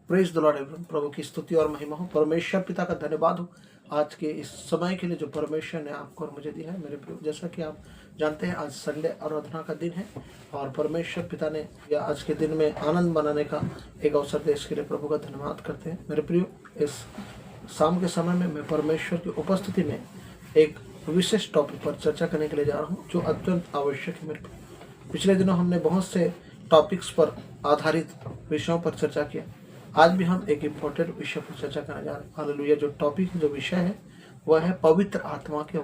Praise the lord everyone. प्रभु की स्तुति और महिमा हो। परमेश्वर पिता का धन्यवाद हो आज के इस समय के लिए जो परमेश्वर ने आपको और मुझे दिया है। मेरे प्रिय, जैसा कि आप जानते हैं आज संडे आराधना का दिन है और परमेश्वर पिता ने या आज के दिन में आनंद मनाने का एक अवसर दे, इसके लिए प्रभु का धन्यवाद करते हैं। मेरे प्रिय, इस शाम के समय में मैं परमेश्वर की उपस्थिति में एक विशेष टॉपिक पर चर्चा करने के लिए जा रहा हूँ जो अत्यंत आवश्यक है। मेरे पिछले दिनों हमने बहुत से टॉपिक्स पर आधारित विषयों पर चर्चा किया। आज भी हम एक इम्पोर्टेंट विषय पर चर्चा करने जा रहे हैं। हालेलुया। जो टॉपिक जो विषय है वह है पवित्र आत्मा के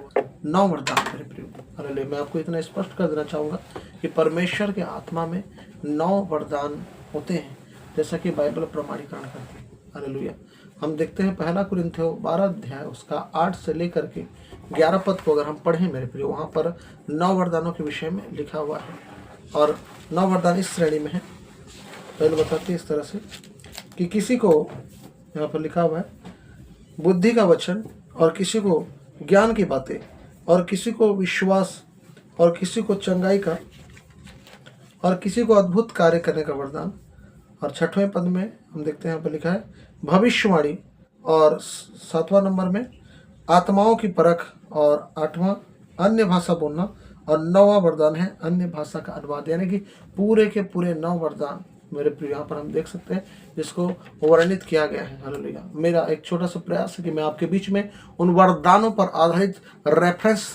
9 वरदान। मेरे प्रिय, हालेलुया। मैं आपको इतना स्पष्ट कर देना चाहूँगा कि परमेश्वर के आत्मा में 9 वरदान होते हैं जैसा कि बाइबल प्रमाणीकरण करती है। हालेलुया। हम देखते हैं 1 कुरिन्थियों 12 अध्याय उसका 8 से लेकर के 11 पद को अगर हम पढ़ें मेरे प्रिय, वहाँ पर 9 वरदानों के विषय में लिखा हुआ है और 9 वरदान इस श्रेणी में है। पहले बताते हैं इस तरह से कि किसी को, यहाँ पर लिखा हुआ है, बुद्धि का वचन, और किसी को ज्ञान की बातें, और किसी को विश्वास, और किसी को चंगाई का, और किसी को अद्भुत कार्य करने का वरदान। और 6वें पद में हम देखते हैं यहाँ पर लिखा है भविष्यवाणी, और 7वां नंबर में आत्माओं की परख, और 8वां अन्य भाषा बोलना, और 9वां वरदान है अन्य भाषा का अनुवाद। यानी कि पूरे के पूरे 9 वरदान मेरे प्रिय यहाँ पर हम देख सकते हैं जिसको वर्णित किया गया है। हालेलुया। मेरा एक छोटा सा प्रयास है कि मैं आपके बीच में उन वरदानों पर आधारित रेफरेंस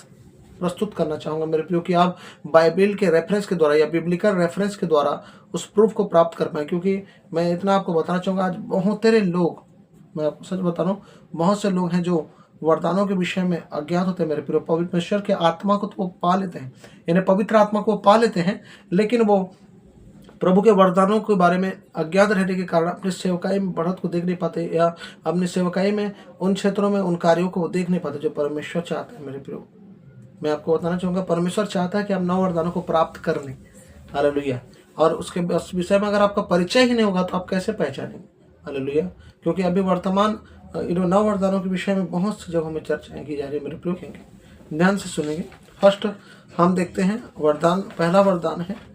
प्रस्तुत करना चाहूँगा मेरे प्रियो, कि आप बाइबल के रेफरेंस के द्वारा या बिब्लिकल रेफरेंस के द्वारा उस प्रूफ को प्राप्त कर पाएँ। क्योंकि मैं इतना आपको बताना चाहूँगा, आज बहुत सारे लोग, मैं आपको सच बता रहा हूँ, बहुत से लोग हैं जो वरदानों के विषय में अज्ञात होते हैं मेरे प्रिय। परमेश्वर के आत्मा को तो वो पा लेते हैं, यानी पवित्र आत्मा को वो पा लेते हैं, लेकिन वो प्रभु के वरदानों के बारे में अज्ञात रहने के कारण अपनी सेवकाई में बढ़त को देख नहीं पाते, या अपनी सेवकाई में उन क्षेत्रों में उन कार्यों को देख नहीं पाते जो परमेश्वर चाहते हैं। मेरे प्रियो, मैं आपको बताना चाहूँगा, परमेश्वर चाहता है कि आप 9 वरदानों को प्राप्त कर लें। हालेलुया। और उसके विषय में अगर आपका परिचय ही नहीं होगा तो आप कैसे पहचानेंगे? हालेलुया। क्योंकि अभी वर्तमान 9 वरदानों के विषय में बहुत सी जगहों में चर्चाएं की जा रही है। मेरे प्रियो, कहेंगे ध्यान से सुनेंगे। फर्स्ट हम देखते हैं वरदान, पहला वरदान है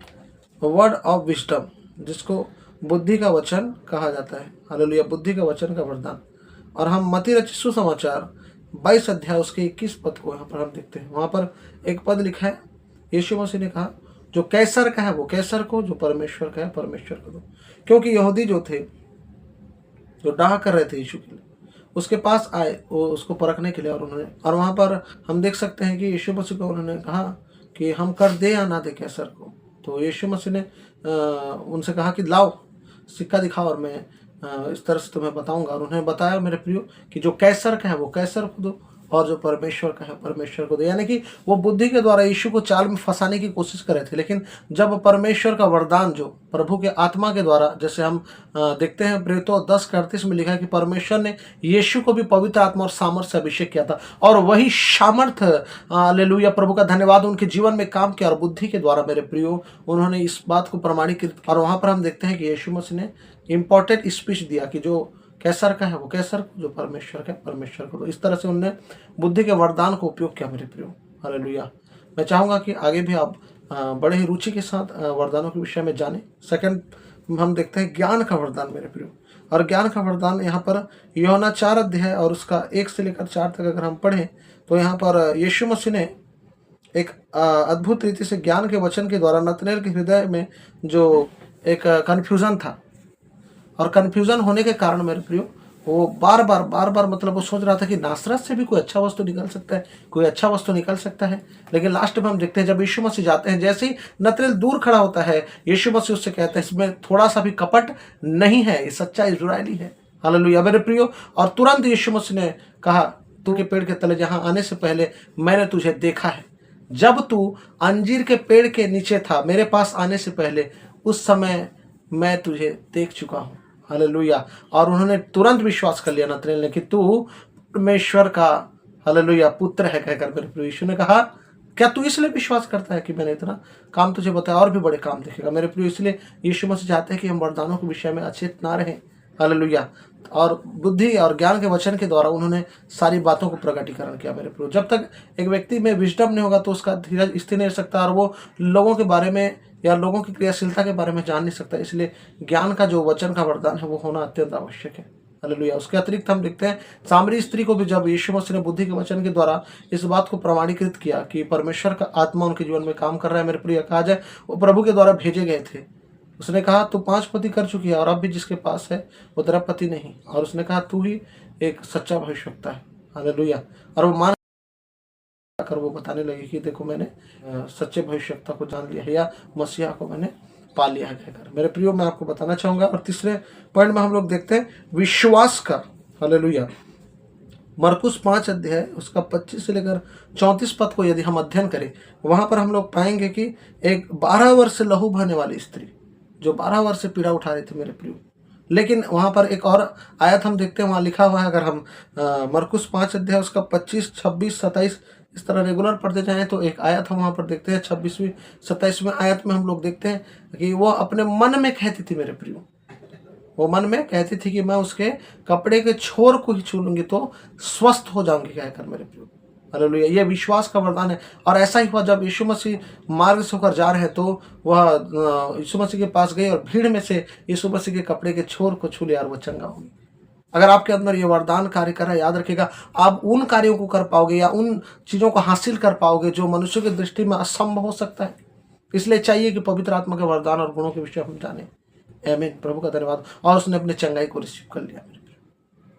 वर्ड ऑफ विजडम, जिसको बुद्धि का वचन कहा जाता है। हालेलुया। बुद्धि का वचन का वरदान। और हम मत्ती रचित सुसमाचार 22 अध्याय उसके 21 पद को यहाँ पर हम देखते हैं। वहाँ पर एक पद लिखा है, यीशु मसीह ने कहा जो कैसर का है वो कैसर को, जो परमेश्वर का है परमेश्वर को दो। क्योंकि यहूदी जो थे, जो डाह कर रहे थे यीशु के लिए, उसके पास आए वो उसको परखने के लिए, और वहाँ पर हम देख सकते हैं कि यीशु मसीह को उन्होंने कहा कि हम कर दे या ना दे कैसर को। तो यीशु मसीह ने उनसे कहा कि लाओ सिक्का दिखाओ और मैं इस तरह से तुम्हें बताऊंगा। और उन्हें बताया मेरे प्रियो कि जो कैसर का है वो कैसर को दो, और जो परमेश्वर का है परमेश्वर को दो। यानी कि वो बुद्धि के द्वारा यीशु को चाल में फंसाने की कोशिश कर रहे थे, लेकिन जब परमेश्वर का वरदान जो प्रभु के आत्मा के द्वारा, जैसे हम देखते हैं प्रेरितों 10:38 में लिखा है कि परमेश्वर ने यीशु को भी पवित्र आत्मा और सामर्थ से अभिषेक किया था, और वही सामर्थ, हालेलुया, प्रभु का धन्यवाद, उनके जीवन में काम किया। और बुद्धि के द्वारा मेरे प्रियो उन्होंने इस बात को प्रमाणित। और वहाँ पर हम देखते हैं कि यीशु मसीह ने इम्पोर्टेंट स्पीच दिया कि जो कैसर का है वो कैसर को, जो परमेश्वर का है परमेश्वर को। तो इस तरह से उन्होंने बुद्धि के वरदान को उपयोग किया मेरे प्रियो। हालेलुया। मैं चाहूँगा कि आगे भी आप बड़े ही रुचि के साथ वरदानों के विषय में जानें। सेकंड हम देखते हैं ज्ञान का वरदान मेरे प्रियो। और ज्ञान का वरदान यहाँ पर यूहन्ना 4 अध्याय और उसका 1 से लेकर 4 तक अगर हम पढ़ें तो यहाँ पर यीशु मसीह ने एक अद्भुत रीति से ज्ञान के वचन के द्वारा नतनेल के हृदय में जो एक कन्फ्यूज़न था, और कन्फ्यूज़न होने के कारण मेरे प्रियो वो बार बार मतलब वो सोच रहा था कि नासरत से भी कोई अच्छा वस्तु निकल सकता है, कोई अच्छा वस्तु निकल सकता है। लेकिन लास्ट में हम देखते हैं जब यीशु मसीह जाते हैं, जैसे ही नतनेल दूर खड़ा होता है, यीशु मसीह उससे कहते हैं इसमें थोड़ा सा भी कपट नहीं है, ये सच्चा इजरायली है। हालेलुया मेरे प्रियो। और तुरंत यीशु मसीह ने कहा, तू के पेड़ के तले जहाँ आने से पहले मैंने तुझे देखा है। जब तू अंजीर के पेड़ के नीचे था मेरे पास आने से पहले, उस समय मैं तुझे देख चुका हूँ। हालेलुया। और उन्होंने तुरंत विश्वास कर लिया नतनेल ने कि तू परमेश्वर का, हालेलुया, पुत्र है कहकर। मेरे प्रिय यीशु ने कहा क्या तू इसलिए विश्वास करता है कि मैंने इतना काम तुझे बताया, और भी बड़े काम देखेगा। मेरे प्रिय इसलिए यीशु मसीह चाहते हैं कि हम वरदानों के विषय में अचेत ना रहें। हालेलुया। और बुद्धि और ज्ञान के वचन के द्वारा उन्होंने सारी बातों को प्रकटीकरण किया मेरे प्रिय। जब तक एक व्यक्ति में विजडम नहीं होगा तो उसका धीरज स्थिर नहीं रह सकता, और वो लोगों के बारे में या लोगों की क्रियाशीलता के बारे में जान नहीं सकता। इसलिए ज्ञान का जो वचन का वरदान है वो होना अत्यंत आवश्यक है। हालेलुया। उसके अतिरिक्त हम देखते हैं सामरी स्त्री को भी जब यीशु मसीह ने बुद्धि के वचन के द्वारा इस बात को प्रमाणीकृत किया कि परमेश्वर का आत्मा उनके जीवन में काम कर रहा है, मेरे प्रिय कहा जाए वो प्रभु के द्वारा भेजे गए थे। उसने कहा तू 5 पति कर चुकी है और अब भी जिसके पास है वो तेरा पति नहीं। और उसने कहा तू ही एक सच्चा भविष्यवक्ता है। हालेलुया। और वो मान कर वो बताने लगे कि देखो मैंने सच्चे भविष्यवक्ता को जान लिया है या मसीहा को मैंने पा लिया है कहकर। मेरे प्रियो मैं आपको बताना चाहूंगा। और तीसरे पॉइंट में हम लोग देखते हैं विश्वास का। हालेलुया। मरकुस 5 अध्याय उसका 25 से लेकर 34 पद को यदि हम अध्ययन करें, वहां पर हम लोग पाएंगे कि एक 12 वर्ष से लहू बहने वाली स्त्री जो 12 वर्ष से पीड़ा उठा रही थी मेरे प्रियो। लेकिन वहां पर एक और आयत हम देखते हैं, वहां लिखा हुआ है, अगर हम मरकुस 5 अध्याय उसका 25, 26, 27 इस तरह रेगुलर पढ़ते जाएं तो एक आयत हम वहां पर देखते हैं 26वीं 27वें आयत में हम लोग देखते हैं कि वो अपने मन में कहती थी मेरे प्रियो, वो मन में कहती थी कि मैं उसके कपड़े के छोर को ही छू लूंगी तो स्वस्थ हो जाऊंगी कहकर मेरे प्रियो। हालेलुया। ये विश्वास का वरदान है। और ऐसा ही हुआ जब यीशु मसीह मार्ग से होकर जा रहे तो वह यीशु मसीह के पास गई और भीड़ में से यीशु मसीह के कपड़े के छोर को छू लिया और वह चंगा हो गया। अगर आपके अंदर ये वरदान कार्य कर रहा है, याद रखिएगा आप उन कार्यों को कर पाओगे या उन चीजों को हासिल कर पाओगे जो मनुष्य की दृष्टि में असंभव हो सकता है। इसलिए चाहिए कि पवित्र आत्मा के वरदान और गुणों के विषय हम जाने। आमीन। प्रभु का धन्यवाद। और उसने अपने चंगाई को रिसीव कर लिया।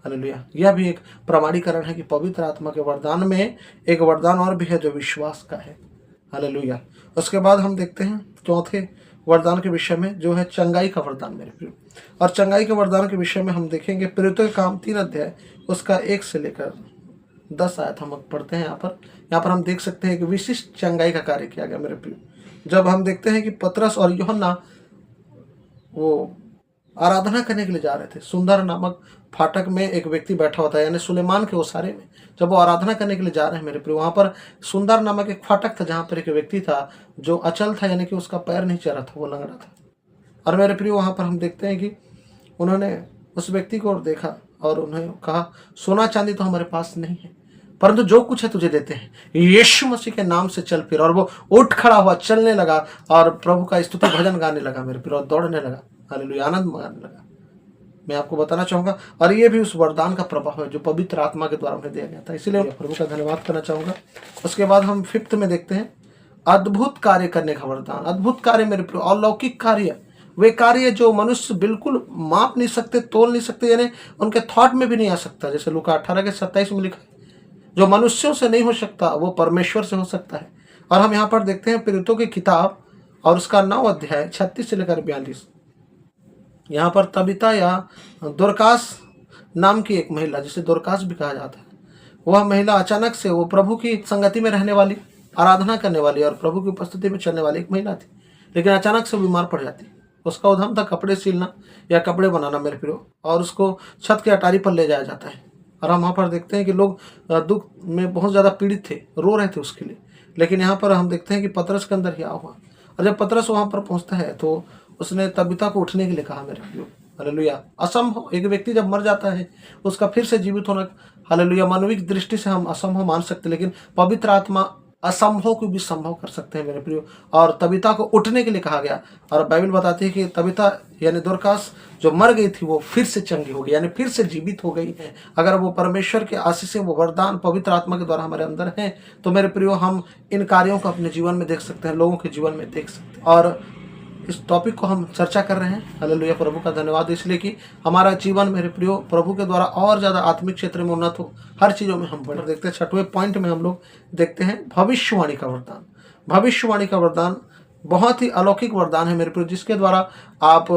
हालेलुया। यह भी एक प्रमाणीकरण है कि पवित्र आत्मा के वरदान में एक वरदान और भी है जो विश्वास का है। हालेलुया। उसके बाद हम देखते हैं चौथे वरदान के विषय में जो है चंगाई का वरदान मेरे प्रिय। और चंगाई के वरदान के विषय में हम देखेंगे प्रेरितों के काम 3 अध्याय उसका 1 से लेकर 10 आयत हम पढ़ते हैं। यहाँ पर हम देख सकते हैं कि विशिष्ट चंगाई का कार्य किया गया मेरे प्रिय। जब हम देखते हैं कि पतरस और यूहन्ना वो आराधना करने के लिए जा रहे थे, सुंदर नामक फाटक में एक व्यक्ति बैठा होता है, यानी सुलेमान के ओसारे में जब वो आराधना करने के लिए जा रहे हैं मेरे प्रिय, वहां पर सुंदर नामक एक फाटक था जहां पर एक व्यक्ति था जो अचल था, यानी कि उसका पैर नहीं चल रहा था, वो लंगड़ा था। और मेरे प्रिय वहां पर हम देखते हैं कि उन्होंने उस व्यक्ति को देखा और उन्हें कहा सोना चांदी तो हमारे पास नहीं है, परंतु जो कुछ है तुझे देते हैं, यीशु मसीह के नाम से चल फिर। और वो उठ खड़ा हुआ, चलने लगा और प्रभु का स्तुति भजन गाने लगा मेरे प्रिय, और दौड़ने लगा। हालेलुया। आनंद मानने लगा। मैं आपको बताना चाहूंगा और ये भी उस वरदान का प्रभाव है जो पवित्र आत्मा के द्वारा उन्हें दिया गया था। इसीलिए प्रभु का धन्यवाद करना चाहूंगा। उसके बाद हम 5th में देखते हैं अद्भुत कार्य करने का वरदान। अद्भुत कार्य मेरे प्रिय, अलौकिक कार्य, वे कार्य जो मनुष्य बिल्कुल माप नहीं सकते, तोल नहीं सकते, यानी उनके थॉट में भी नहीं आ सकता। जैसे लूका 18 के 27 में लिखा है, जो मनुष्यों से नहीं हो सकता वो परमेश्वर से हो सकता है। और हम यहाँ पर देखते हैं प्रेरितों की किताब और उसका 9 अध्याय 36 से लेकर 42। यहाँ पर तबिता या दोरकास नाम की एक महिला, जिसे दोरकास भी कहा जाता है, वह महिला अचानक से, वो प्रभु की संगति में रहने वाली, आराधना करने वाली और प्रभु की उपस्थिति में चलने वाली एक महिला थी, लेकिन अचानक से बीमार पड़ जाती। उसका उद्यम था कपड़े सिलना या कपड़े बनाना मेरे प्रियो, और उसको छत के अटारी पर ले जाया जाता है। और हम वहाँ पर देखते हैं कि लोग दुख में बहुत ज़्यादा पीड़ित थे, रो रहे थे उसके लिए। लेकिन यहाँ पर हम देखते हैं कि पतरस के अंदर क्या हुआ, और जब पतरस वहाँ पर पहुँचता है तो उसने तबिता को उठने के लिए कहा मेरे प्रियो। हालेलुया। असंभव, एक व्यक्ति जब मर जाता है उसका फिर से जीवित होना, हालेलुया, मानविक दृष्टि से हम असंभव मान सकते, लेकिन पवित्र आत्मा असंभव को भी संभव कर सकते हैं मेरे प्रियो। और तबिता को उठने के लिए कहा गया, और बाइबल बताती है कि तबिता यानी दोरकास जो मर गई थी वो फिर से चंगी हो गई, यानी फिर से जीवित हो गई है। अगर वो परमेश्वर के आशीष से, वो वरदान पवित्र आत्मा के द्वारा हमारे अंदर हैं, तो मेरे प्रियो हम इन कार्यों को अपने जीवन में देख सकते हैं, लोगों के जीवन में देख सकते हैं। और इस टॉपिक को हम चर्चा कर रहे हैं। हालेलुया। प्रभु का धन्यवाद, इसलिए कि हमारा जीवन मेरे प्रियो प्रभु के द्वारा और ज़्यादा आत्मिक क्षेत्र में उन्नत हो, हर चीज़ों में हम बढ़े। देखते हैं 6वें पॉइंट में हम लोग देखते हैं भविष्यवाणी का वरदान। भविष्यवाणी का वरदान बहुत ही अलौकिक वरदान है मेरे प्रियो, जिसके द्वारा आप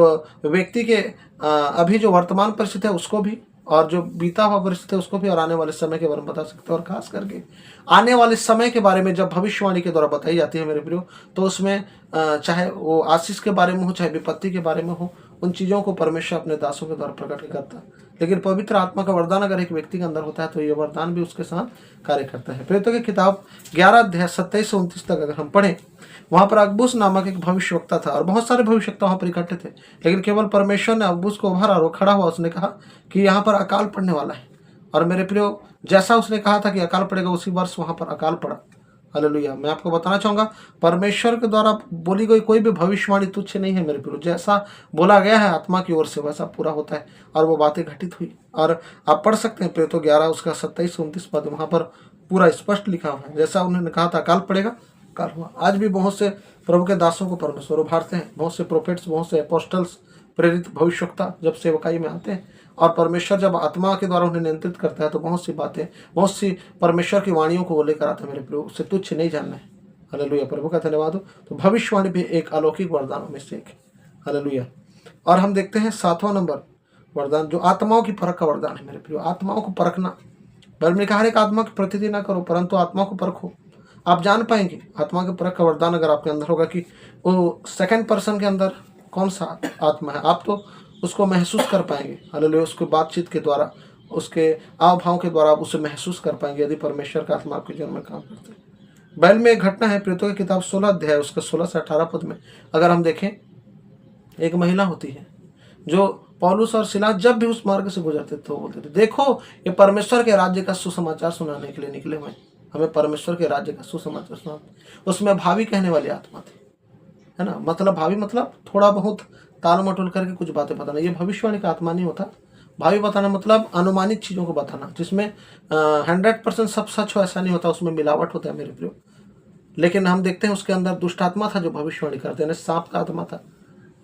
व्यक्ति के अभी जो वर्तमान परिस्थिति है उसको भी, और जो बीता हुआ परिस्थिति है उसको भी, और आने वाले समय के बारे में बता सकते हैं। और खास करके आने वाले समय के बारे में जब भविष्यवाणी के द्वारा बताई जाती है मेरे प्रियो, तो उसमें चाहे वो आशीष के बारे में हो, चाहे विपत्ति के बारे में हो, उन चीज़ों को परमेश्वर अपने दासों के द्वारा प्रकट करता है। लेकिन पवित्र आत्मा का वरदान अगर एक व्यक्ति के अंदर होता है तो ये वरदान भी उसके साथ कार्य करता है। प्रेरितों की किताब 11 अध्याय 27 से 29 तक अगर हम पढ़ें, वहाँ पर अगबुस नामक एक भविष्यवक्ता था, और बहुत सारे भविष्यवक्ता वहाँ पर इकट्ठे थे, लेकिन केवल परमेश्वर ने अगबुस को उभारा और वो खड़ा हुआ। उसने कहा कि यहाँ पर अकाल पड़ने वाला है। और मेरे प्रियो, जैसा उसने कहा था कि अकाल पड़ेगा, उसी वर्ष वहाँ पर अकाल पड़ा। हालेलुया। मैं आपको बताना चाहूँगा परमेश्वर के द्वारा बोली गई कोई भी भविष्यवाणी तुच्छ नहीं है मेरे प्रियो। जैसा बोला गया है आत्मा की ओर से वैसा पूरा होता है और वो बातें घटित हुई। और आप पढ़ सकते हैं प्रेरितों 11 उसका 27-29 पद, वहाँ पर पूरा स्पष्ट लिखा हुआ है। जैसा उन्होंने कहा था काल पड़ेगा, काल हुआ। आज भी बहुत से प्रभु के दासों को परमेश्वर उभारते हैं, बहुत से प्रोफेट्स, बहुत से अपोस्टल्स, प्रेरित भविष्यवक्ता जब सेवकाई में आते हैं और परमेश्वर जब आत्मा के द्वारा उन्हें नियंत्रित करता है तो बहुत सी बातें, बहुत सी परमेश्वर की वाणियों को वो लेकर आता है मेरे प्रभु। उससे तुच्छ नहीं जानना है। हालेलुया, प्रभु का धन्यवाद हो। तो भविष्यवाणी भी एक अलौकिक वरदानों में से एक है। हालेलुया। और हम देखते हैं 7वां नंबर वरदान जो आत्माओं की परख का वरदान है मेरे प्रियो। आत्माओं को परखना, बाइबल में कहा हर एक आत्मा की प्रतिनिधि ना करो परंतु आत्मा को परखो। आप जान पाएंगे आत्मा के परख का वरदान अगर आपके अंदर होगा कि वो सेकंड पर्सन के अंदर कौन सा आत्मा है, आप तो उसको महसूस कर पाएंगे। हालेलुया। उसके बातचीत के द्वारा, उसके आव भाव के द्वारा आप उसे महसूस कर पाएंगे यदि परमेश्वर का आत्मा आपके जीवन में काम करते हैं। बाइबल में एक घटना है प्रेरितों की किताब 16 अध्याय उसके 16 से 18 पद में अगर हम देखें, एक महिला होती है जो पौलुस और सिलास जब भी उस मार्ग से गुजरते थे तो बोलते थे देखो ये परमेश्वर के राज्य का सुसमाचार सुनाने के लिए निकले हुए, हमें परमेश्वर के राज्य का सुसमाचार सुनाते। उसमें भावी कहने वाली आत्मा थी, है ना। मतलब भावी मतलब थोड़ा बहुत ताल मटोल करके कुछ बातें बताना, ये भविष्यवाणी का आत्मा नहीं होता। भावी बताना मतलब अनुमानित चीज़ों को बताना जिसमें 100% सब सच हो ऐसा नहीं होता, उसमें मिलावट होता है मेरे प्रियो। लेकिन हम देखते हैं उसके अंदर दुष्ट आत्मा था जो भविष्यवाणी करते हैं, सांप का आत्मा था।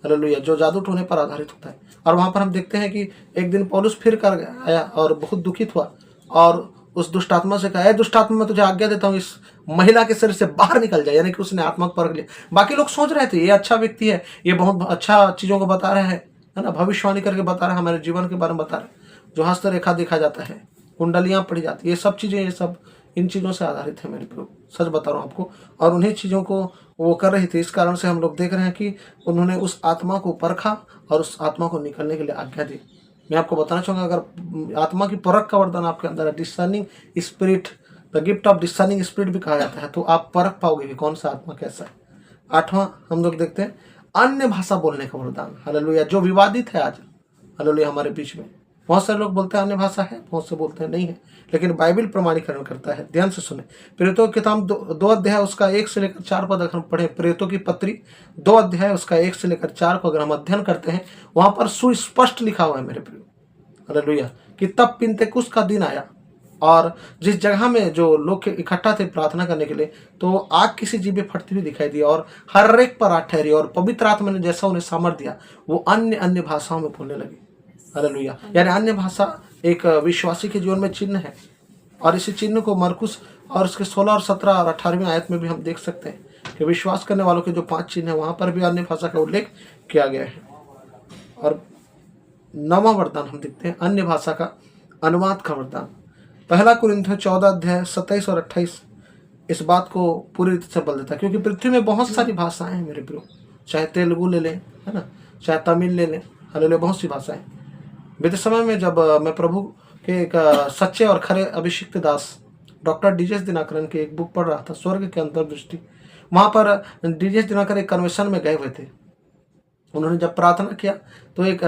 हालेलुया, जो जादू टोने पर आधारित होता है। और वहाँ पर हम देखते हैं कि एक दिन पौलुस फिर कर आया और बहुत दुखित हुआ और उस दुष्ट आत्मा से कहा, दुष्ट आत्मा मैं तुझे आज्ञा देता हूँ इस महिला के शरीर से बाहर निकल जाए। यानी कि उसने आत्मा को परख लिया। बाकी लोग सोच रहे थे ये अच्छा व्यक्ति है, ये बहुत अच्छा चीज़ों को बता रहा है ना, भविष्यवाणी करके बता रहा है, हमारे जीवन के बारे में बता रहा है, जो हस्तरेखा देखा जाता है, कुंडलियाँ पड़ी जाती है, ये सब चीज़ें, ये सब इन चीज़ों से आधारित है मेरे प्रभु, सच बता रहा हूँ आपको। और उन्हीं चीज़ों को वो कर रही थी। इस कारण से हम लोग देख रहे हैं कि उन्होंने उस आत्मा को परखा और उस आत्मा को निकलने के लिए आज्ञा दी। मैं आपको बताना चाहूँगा अगर आत्मा की परख का वरदान आपके अंदर है, discerning spirit, the gift of discerning spirit भी कहा जाता है, तो आप परख पाओगे कि कौन सा आत्मा कैसा है। 8वां हम लोग देखते हैं अन्य भाषा बोलने का वरदान। हालेलुया, जो विवादित है आज हालेलुया हमारे बीच में। बहुत सारे लोग बोलते हैं अन्य भाषा है, बहुत से बोलते हैं नहीं है, लेकिन बाइबल प्रमाणीकरण करता है। ध्यान से सुने, प्रेरितों की किताब 2 अध्याय उसका 1 से लेकर 4 पद अगर हम पढ़े, प्रेरितों की पत्री 2 अध्याय उसका 1 से लेकर 4 को अगर हम अध्ययन करते हैं, वहां पर सुस्पष्ट लिखा हुआ है मेरे प्रियो हालेलुया कि तब पिन्तेकुस्त का दिन आया और जिस जगह में जो लोग इकट्ठा थे प्रार्थना करने के लिए, तो आग किसी जीव में फटती हुई दिखाई दी और हर एक पर आ ठहरी और पवित्र आत्मा ने जैसा उन्हें सामर्थ दिया वो अन्य अन्य भाषाओं में बोलने लगे। हालेलुया, यानी अन्य भाषा एक विश्वासी के जीवन में चिन्ह है। और इसी चिन्ह को मरकुस और उसके 16 और 17 और 18वीं आयत में भी हम देख सकते हैं कि विश्वास करने वालों के जो 5 चिन्ह है वहां पर भी अन्य भाषा का उल्लेख किया गया है। और 9वां वरदान हम देखते हैं अन्य भाषा का अनुवाद का वरदान। 1 कुरिन्थियों 14 अध्याय 27 और 28 इस बात को पूरी रीति से बदल देता है, क्योंकि पृथ्वी में बहुत सारी भाषाएं हैं मेरे प्रियो, चाहे तेलुगु ले लें, है ना, चाहे तमिल ले लें, हालेलुया, बहुत सी भाषाएं। बीते समय में जब मैं प्रभु के एक सच्चे और खरे अभिषिक्त दास डॉक्टर डीजेस दिनाकरन की एक बुक पढ़ रहा था, स्वर्ग के अंतर्दृष्टि। वहाँ पर डीजेस दिनाकर एक कन्वेंशन में गए हुए थे। उन्होंने जब प्रार्थना किया तो एक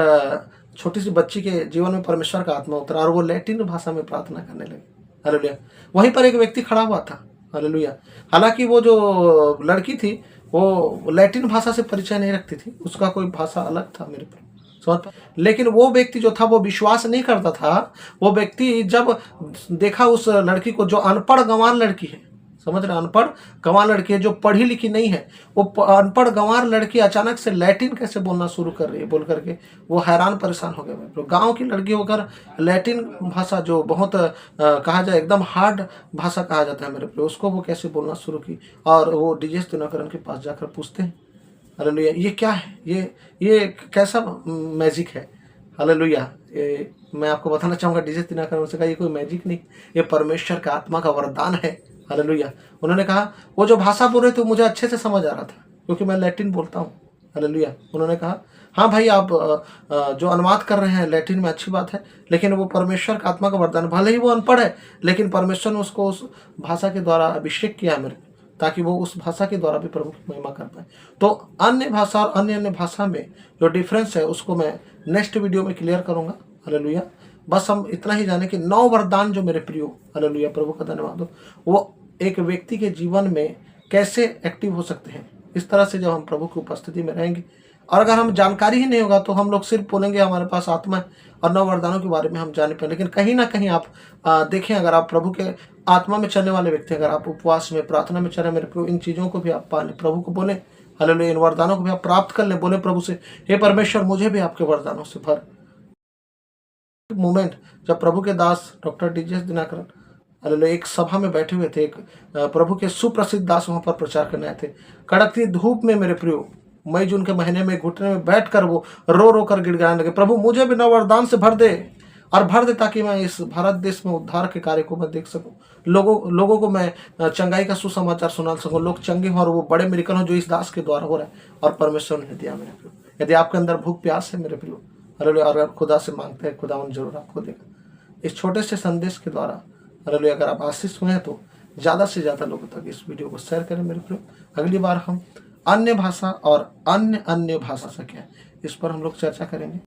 छोटी सी बच्ची के जीवन में परमेश्वर का आत्मा उतरा और वो लैटिन भाषा में प्रार्थना करने लगे। हालेलुया, वहीं पर एक व्यक्ति खड़ा हुआ था। हालेलुया, हालांकि वो जो लड़की थी वो लैटिन भाषा से परिचय नहीं रखती थी, उसका कोई भाषा अलग था मेरे पर, लेकिन वो व्यक्ति जो था वो विश्वास नहीं करता था। वो व्यक्ति जब देखा उस लड़की को, जो अनपढ़ गंवार लड़की है, समझ रहे, अनपढ़ गंवार लड़की है जो पढ़ी लिखी नहीं है, वो अनपढ़ गंवार लड़की अचानक से लैटिन कैसे बोलना शुरू कर रही है बोल करके वो हैरान परेशान हो गए। तो गाँव की लड़की होकर लैटिन भाषा जो बहुत कहा जाए एकदम हार्ड भाषा कहा जाता है मेरे पे, उसको वो कैसे बोलना शुरू की। और वो डीजेस दिनाकरन के पास जाकर पूछते हैं, हालेलुया, ये क्या है, ये कैसा मैजिक है। हालेलुया, मैं आपको बताना चाहूँगा डीजेस दिनाकरन से कहा ये कोई मैजिक नहीं, ये परमेश्वर का आत्मा का वरदान है। हालेलुया, उन्होंने कहा वो जो भाषा बोल रहे थे मुझे अच्छे से समझ आ रहा था क्योंकि मैं लैटिन बोलता हूँ। हालेलुया, उन्होंने कहा हाँ भाई, आप जो अनुवाद कर रहे हैं लैटिन में अच्छी बात है, लेकिन वो परमेश्वर का आत्मा का वरदान, भले ही वो अनपढ़ है लेकिन परमेश्वर ने उसको उस भाषा के द्वारा अभिषेक किया है मेरे, ताकि वो उस भाषा के द्वारा भी प्रभु की महिमा कर पाए। तो अन्य भाषा और अन्य अन्य भाषा में जो डिफरेंस है उसको मैं नेक्स्ट वीडियो में क्लियर करूंगा। हालेलुया, बस हम इतना ही जाने कि 9 वरदान जो मेरे प्रियो, हालेलुया, प्रभु का धन्यवाद हो, वो एक व्यक्ति के जीवन में कैसे एक्टिव हो सकते हैं। इस तरह से जब हम प्रभु की उपस्थिति में रहेंगे, और अगर हम जानकारी ही नहीं होगा तो हम लोग सिर्फ बोलेंगे हमारे पास आत्मा है और नौ वरदानों के बारे में हम जाने पाए, लेकिन कहीं ना कहीं आप देखें, अगर आप प्रभु के आत्मा में चलने वाले व्यक्ति, अगर आप उपवास में प्रार्थना में चले, मेरे प्रभु इन चीज़ों को भी आप पालें, प्रभु को बोलें, हालेलुया, इन वरदानों को भी आप प्राप्त कर लें। बोले प्रभु से, हे परमेश्वर मुझे भी आपके वरदानों से भर। मोमेंट जब प्रभु के दास डॉक्टर डीजे दिनाकरन हालेलुया एक सभा में बैठे हुए थे, एक प्रभु के सुप्रसिद्ध दास वहां पर प्रचार करने आए थे। कड़कती धूप में मेरे प्रियो मई जून के महीने में घुटने में बैठकर वो रो रो कर गिड़गिड़ाने लगे, प्रभु मुझे भी नव वरदान से भर दे और भर दे, ताकि मैं इस भारत देश में उद्धार के कार्य को मैं देख सकूं, लोगों को मैं चंगाई का सुसमाचार सुना सकूं, लोग चंगे हों और वो बड़े मिरेकल हो जो इस दास के द्वारा हो रहा है। और परमेश्वर ने दिया मेरे प्रियो। यदि आपके अंदर भूख प्यास है मेरे प्रियो, हालेलुया, और अगर खुदा से मांगते हैं, खुदा उन जरूर आपको देगा। इस छोटे से संदेश के द्वारा हालेलुया अगर आप आशीष हुए हैं तो ज़्यादा से ज़्यादा लोगों तक इस वीडियो को शेयर करें मेरे प्रियो। अगली बार हम अन्य भाषा और अन्य भाषा से क्या है इस पर हम लोग चर्चा करेंगे।